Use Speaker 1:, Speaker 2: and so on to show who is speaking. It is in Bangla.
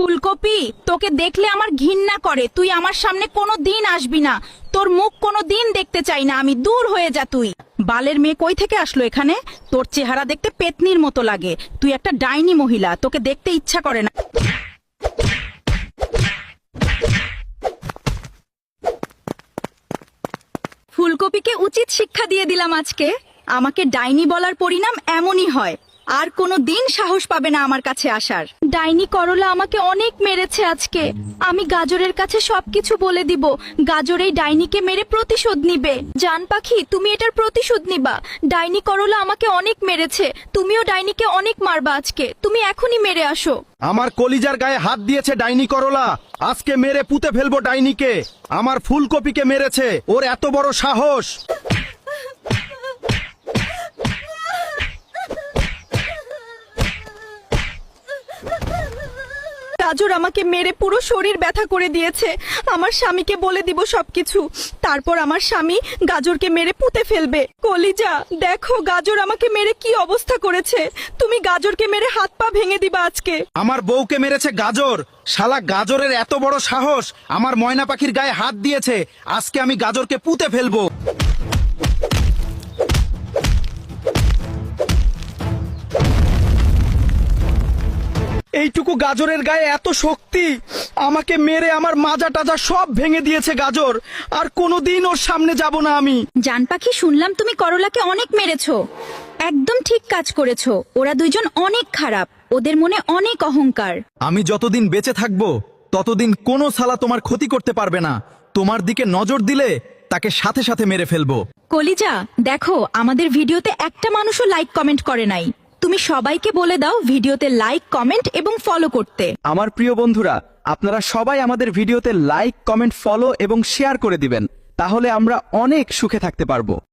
Speaker 1: ফুলকপি, তোকে দেখলে আমার ঘৃণা করে। তুই আমার সামনে কোনো দিন আসবি না। তোর মুখ কোনো দিন দেখতে চাই না আমি। দূর হয়ে যা তুই। বালের মেয়ে কই থেকে আসলো এখানে? তোর চেহারা দেখতে পেতনির মতো লাগে। তুই একটা ডাইনি মহিলা, তোকে দেখতে ইচ্ছা করে না। ফুলকপিকে উচিত শিক্ষা দিয়ে দিলাম আজকে। আমাকে ডাইনি বলার পরিণাম এমনই হয়। আর কোনো দিন সাহস পাবে না আমার কাছে আসার। ডাইনি করলা আমাকে অনেক মেরেছে আজকে। আমি গাজরের কাছে সবকিছু বলে দিব। গাজর এই ডাইনিকে মেরে প্রতিশোধ নিবে। জান পাখি, তুমি এটার প্রতিশোধ নিবা। ডাইনি করলা আমাকে অনেক মেরেছে। তুমিও ডাইনিকে অনেক মারবা আজকে। তুমি এখনই মেরে আসো।
Speaker 2: আমার কলিজার গায়ে হাত দিয়েছে ডাইনি করলা। আজকে মেরে পুঁতে ফেলবো ডাইনিকে। আমার ফুলকপিকে মেরেছে, ওর এত বড় সাহস।
Speaker 1: গাজর আমাকে মেরে পুরো শরীর ব্যথা করে দিয়েছে। আমার স্বামীকে বলে দিব সবকিছু। তারপর আমার স্বামী গাজরকে মেরে পুঁতে ফেলবে। কলিজা, দেখো গাজর আমাকে মেরে কি অবস্থা করেছে। তুমি গাজরকে মেরে হাত পা ভেঙে দিবা আজকে।
Speaker 2: আমার বউকে মেরেছে গাজর। শালা গাজরের এত বড় সাহস, আমার ময়না পাখির গায়ে হাত দিয়েছে। আজকে আমি গাজরকে পুঁতে ফেলবো। এইটুকু গাজরের গায়ে এত শক্তি, আমাকে মেরে আমার মাজা টাজা সব ভেঙে দিয়েছে গাজর। আর কোনোদিন ওর সামনে যাব না আমি।
Speaker 1: জান পাখি, শুনলাম তুমি করলাকে অনেক মেরেছো। একদম ঠিক কাজ করেছো। ওরা দুইজন অনেক খারাপ। ওদের মনে অনেক অহংকার।
Speaker 2: আমি যতদিন বেঁচে থাকবো ততদিন কোনো শালা তোমার ক্ষতি করতে পারবে না। তোমার দিকে নজর দিলে তাকে সাথে সাথে মেরে ফেলবো।
Speaker 1: কলিজা, দেখো আমাদের ভিডিওতে একটা মানুষও লাইক কমেন্ট করে নাই। তুমি সবাইকে বলে দাও ভিডিওতে লাইক কমেন্ট এবং ফলো করতে।
Speaker 3: আমার প্রিয় বন্ধুরা, আপনারা সবাই আমাদের ভিডিওতে লাইক কমেন্ট ফলো এবং শেয়ার করে দিবেন। তাহলে আমরা অনেক সুখে থাকতে পারবো।